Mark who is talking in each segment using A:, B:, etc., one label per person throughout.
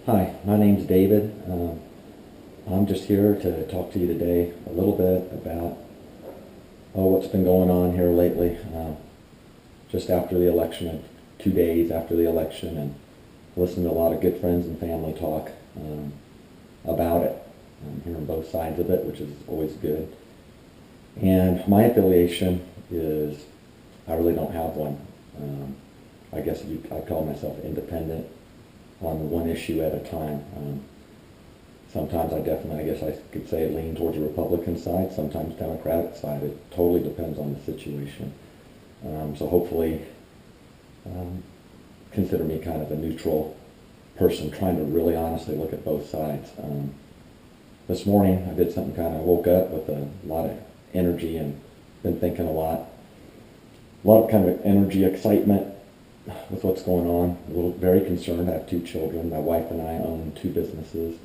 A: Hi, my name's David. I'm just here to talk to you today a little bit about what's been going on here lately. Just after the election, 2 days after the election, and listened to a lot of good friends and family talk about it. I'm hearing both sides of it, which is always good. And my affiliation is, I really don't have one. I guess I call myself independent on one issue at a time. Sometimes I guess I could say, lean towards the Republican side, sometimes Democratic side. It totally depends on the situation. So hopefully consider me kind of a neutral person, trying to really honestly look at both sides. This morning I did something woke up with a lot of energy and been thinking a lot of kind of energy, excitement with what's going on. Very concerned. I have 2 children. My wife and I own 2 businesses,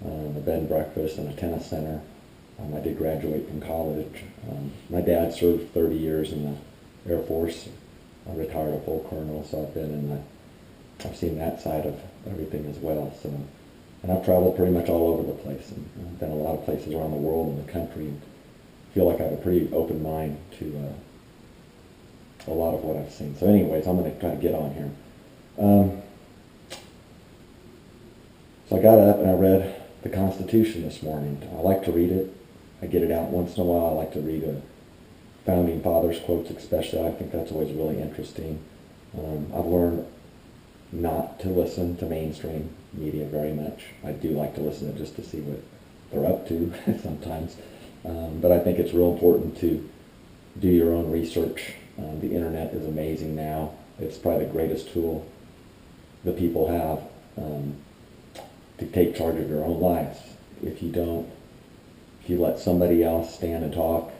A: a bed and breakfast and a tennis center. I did graduate from college. My dad served 30 years in the Air Force. I retired a full colonel, so I've seen that side of everything as well. So, and I've traveled pretty much all over the place, and I've been a lot of places around the world and the country, and feel like I have a pretty open mind to a lot of what I've seen. So anyways, I'm going to try to get on here. So I got up and I read the Constitution this morning. I like to read it. I get it out once in a while. I like to read a Founding Fathers quotes especially. I think that's always really interesting. I've learned not to listen to mainstream media very much. I do like to listen to just to see what they're up to sometimes. But I think it's real important to do your own research. The internet is amazing now. It's probably the greatest tool the people have to take charge of your own lives. If you let somebody else stand and talk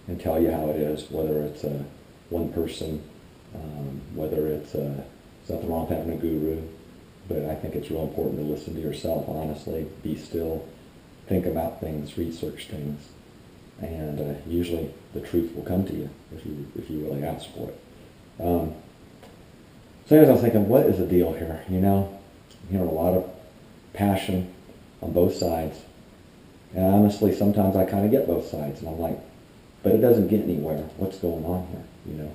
A: and tell you how it is, whether it's one person, whether it's nothing wrong with having a guru, but I think it's real important to listen to yourself honestly, be still, think about things, research things, and usually the truth will come to you if you really ask for it. So anyways, I was thinking, what is the deal here? I'm hearing a lot of passion on both sides, and honestly, sometimes I kind of get both sides, and I'm like, but it doesn't get anywhere. What's going on here?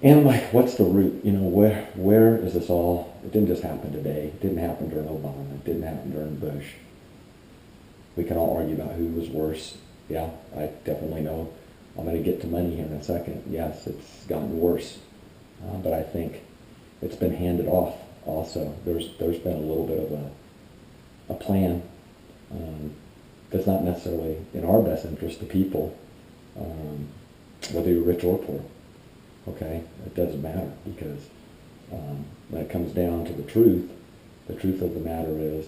A: And I'm like, what's the root? Where is this all? It didn't just happen today. It didn't happen during Obama. It didn't happen during Bush. We can all argue about who was worse. Yeah, I definitely know. I'm going to get to money here in a second. Yes, it's gotten worse. But I think it's been handed off also. There's been a little bit of a plan that's not necessarily in our best interest, the people, whether you're rich or poor. Okay? It doesn't matter, because when it comes down to the truth of the matter is,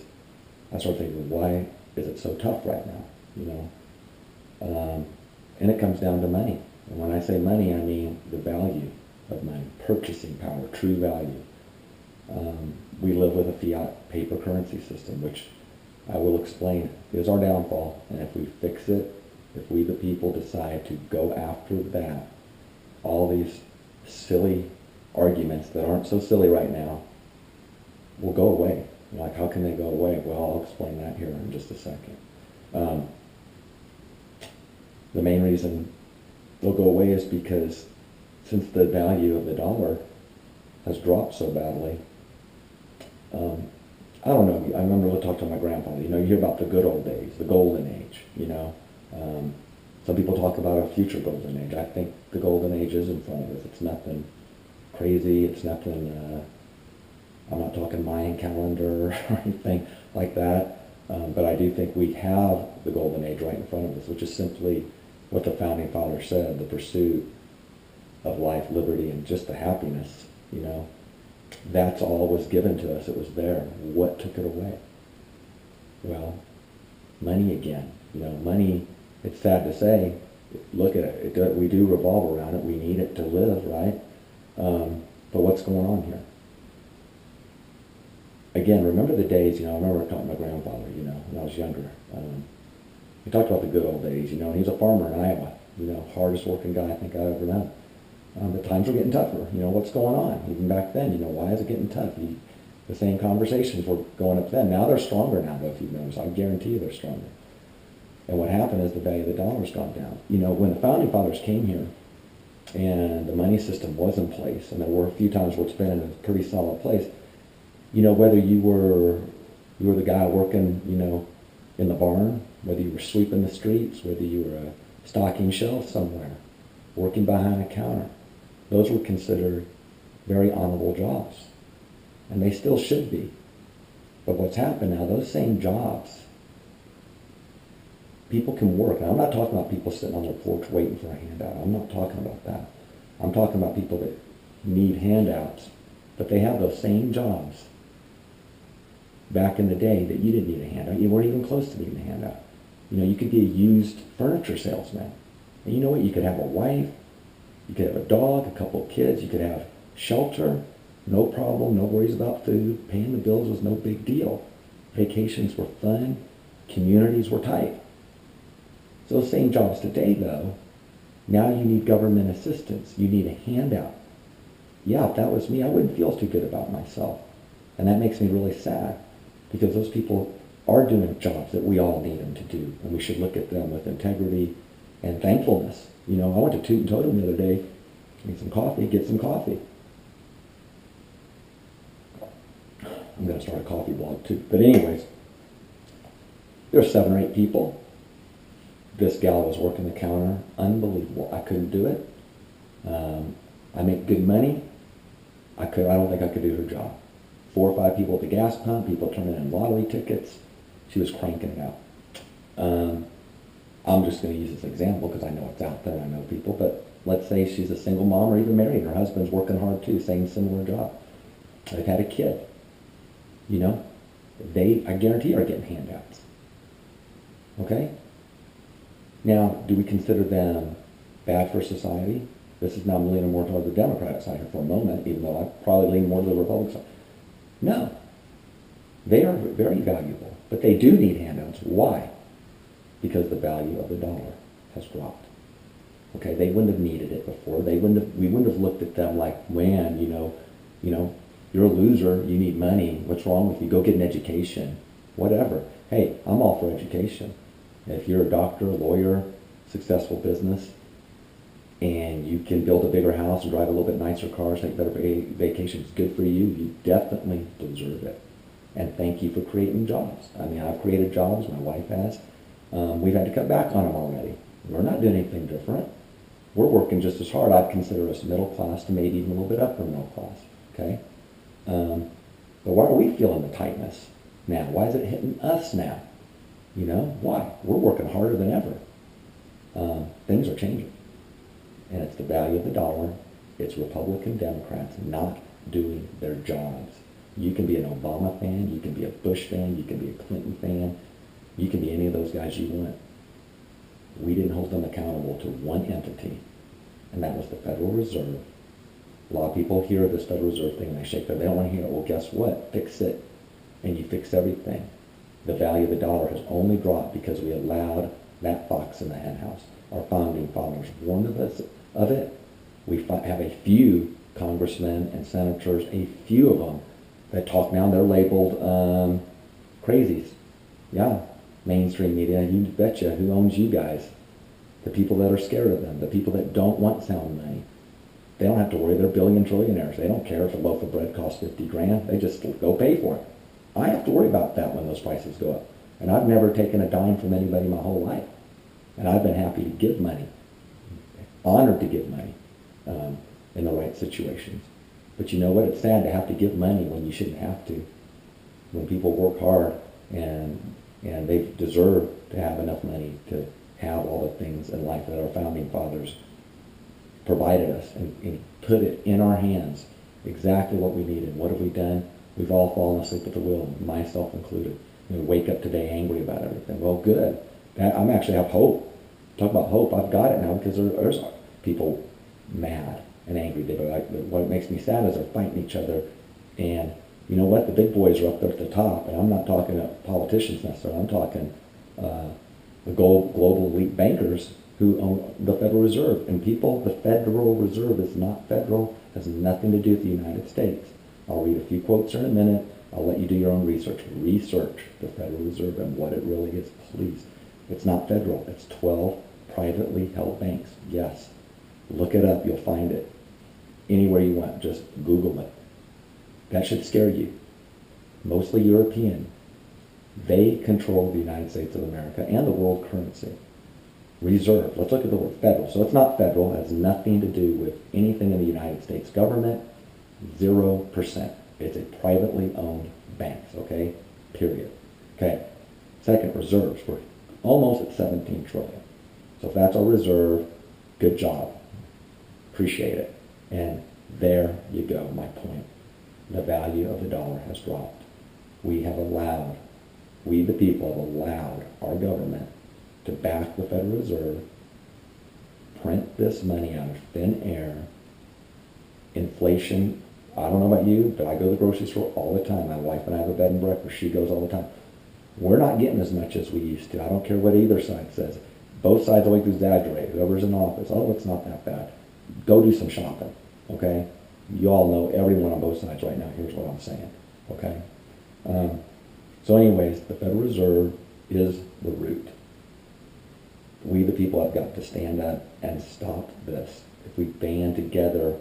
A: I start thinking, why is it so tough right now? And it comes down to money. And when I say money, I mean the value of money, purchasing power, true value. We live with a fiat paper currency system, which I will explain is our downfall. And if we fix it, if we the people decide to go after that, all these silly arguments that aren't so silly right now will go away. Like, how can they go away? Well, I'll explain that here in just a second. The main reason they'll go away is because since the value of the dollar has dropped so badly, I don't know, I remember talking to my grandfather, you hear about the good old days, the golden age, Some people talk about a future golden age. I think the golden age is in front of us. It's nothing crazy, it's nothing, I'm not talking Mayan calendar or anything like that, but I do think we have the golden age right in front of us, which is simply what the Founding Fathers said, the pursuit of life, liberty, and just the happiness, That's all was given to us. It was there. What took it away? Well, money again. Money, it's sad to say, look at it. We do revolve around it. We need it to live, right? But what's going on here? Again, remember the days, I remember talking to my grandfather, when I was younger. He talked about the good old days, and he was a farmer in Iowa, hardest working guy I think I've ever known. The times were getting tougher. What's going on? Even back then, why is it getting tough? The same conversations were going up then. Now they're stronger now, though, if you've noticed. I guarantee you they're stronger. And what happened is the value of the dollar's gone down. You know, when the Founding Fathers came here and the money system was in place, and there were a few times where it's been in a pretty solid place, you know, whether you were the guy working, you know, in the barn, whether you were sweeping the streets, whether you were stocking shelves somewhere, working behind a counter, those were considered very honorable jobs. And they still should be. But what's happened now, those same jobs, people can work. And I'm not talking about people sitting on their porch waiting for a handout. I'm not talking about that. I'm talking about people that need handouts, but they have those same jobs back in the day that you didn't need a handout. You weren't even close to needing a handout. You know, you could be a used furniture salesman. And you know what? You could have a wife, you could have a dog, a couple of kids, you could have shelter, no problem, no worries about food. Paying the bills was no big deal. Vacations were fun, communities were tight. So those same jobs today, though, now you need government assistance. You need a handout. Yeah, if that was me, I wouldn't feel too good about myself. And that makes me really sad, because those people are doing jobs that we all need them to do. And we should look at them with integrity and thankfulness. You know, I went to Toot and Totem the other day, get some coffee. I'm going to start a coffee blog too. But anyways, there's 7 or 8 people. This gal was working the counter. Unbelievable. I couldn't do it. I make good money. I don't think I could do her job. 4 or 5 people at the gas pump, people turning in lottery tickets. She was cranking it out. I'm just going to use this example because I know it's out there. I know people. But let's say she's a single mom or even married. Her husband's working hard too, same similar job. They've had a kid. You know, I guarantee are getting handouts. Okay? Now, do we consider them bad for society? This is now leaning more toward the Democratic side here for a moment, even though I probably lean more to the Republican side. No. They are very valuable, but they do need handouts. Why? Because the value of the dollar has dropped. Okay, they wouldn't have needed it before. We wouldn't have looked at them like, man, you know, you're a loser, you need money, what's wrong with you? Go get an education, whatever. Hey, I'm all for education. If you're a doctor, a lawyer, successful business, and you can build a bigger house and drive a little bit nicer cars, take better vacations, good for you. You definitely deserve it. And thank you for creating jobs. I mean, I've created jobs, my wife has. We've had to cut back on them already. We're not doing anything different. We're working just as hard. I'd consider us middle class to maybe even a little bit upper middle class, okay? But why are we feeling the tightness now? Why is it hitting us now? You know, why? We're working harder than ever. Things are changing. And it's the value of the dollar. It's Republican Democrats not doing their jobs. You can be an Obama fan, you can be a Bush fan, you can be a Clinton fan, you can be any of those guys you want. We didn't hold them accountable to one entity, and that was the Federal Reserve. A lot of people hear this Federal Reserve thing and they shake their, they don't want to hear it. Well, guess what? Fix it. And you fix everything. The value of the dollar has only dropped because we allowed that fox in the henhouse. Our founding fathers warned us of it. We have a few congressmen and senators, a few of them, that talk now. They're labeled crazies. Yeah, mainstream media, you betcha. Who owns you guys? The people that are scared of them, the people that don't want sound money. They don't have to worry. They're billion trillionaires. They don't care if a loaf of bread costs 50 grand. They just go pay for it. I have to worry about that when those prices go up. And I've never taken a dime from anybody my whole life. And I've been happy to give money, honored to give money in the right situations. But you know what? It's sad to have to give money when you shouldn't have to. When people work hard and they deserve to have enough money to have all the things in life that our founding fathers provided us and put it in our hands, exactly what we needed. What have we done? We've all fallen asleep at the wheel, myself included. We wake up today angry about everything. Well, good. I'm actually have hope. Talk about hope. I've got it now because there's people mad and angry. What makes me sad is they're fighting each other. And you know what? The big boys are up there at the top. And I'm not talking to politicians necessarily. I'm talking the global elite bankers who own the Federal Reserve. And people, the Federal Reserve is not federal, has nothing to do with the United States. I'll read a few quotes here in a minute. I'll let you do your own research. Research the Federal Reserve and what it really is, please. It's not federal. It's 12 privately held banks. Yes. Look it up. You'll find it. Anywhere you want. Just Google it. That should scare you. Mostly European. They control the United States of America and the world currency. Reserve. Let's look at the word federal. So it's not federal. It has nothing to do with anything in the United States government. 0%. It's a privately owned banks, okay? Period. Okay. Second, reserves. We're almost at 17 trillion. So if that's our reserve, good job. Appreciate it. And there you go, my point. The value of the dollar has dropped. We the people have allowed our government to back the Federal Reserve, print this money out of thin air. Inflation, I don't know about you, but I go to the grocery store all the time. My wife and I have a bed and breakfast. She goes all the time. We're not getting as much as we used to. I don't care what either side says. Both sides always exaggerate. Whoever's in office, oh, it's not that bad. Go do some shopping, okay? You all know everyone on both sides right now. Here's what I'm saying, okay? So anyways, the Federal Reserve is the root. We, the people, have got to stand up and stop this. If we band together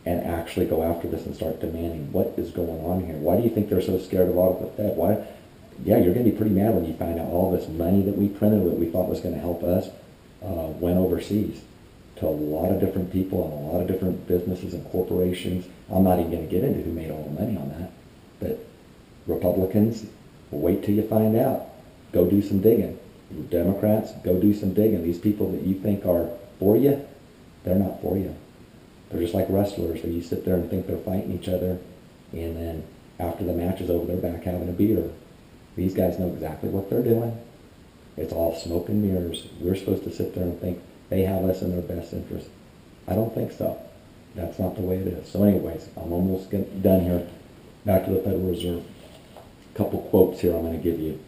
A: and actually go after this and start demanding what is going on here. Why do you think they're so scared of audit the Fed? Why? Yeah, you're going to be pretty mad when you find out all this money that we printed that we thought was going to help us went overseas to a lot of different people and a lot of different businesses and corporations. I'm not even going to get into who made all the money on that. But Republicans, wait till you find out. Go do some digging. Democrats, go do some digging. These people that you think are for you, they're not for you. They're just like wrestlers where you sit there and think they're fighting each other, and then after the match is over, they're back having a beer. These guys know exactly what they're doing. It's all smoke and mirrors. We're supposed to sit there and think they have us in their best interest. I don't think so. That's not the way it is. So anyways, I'm almost done here. Back to the Federal Reserve. A couple quotes here I'm going to give you.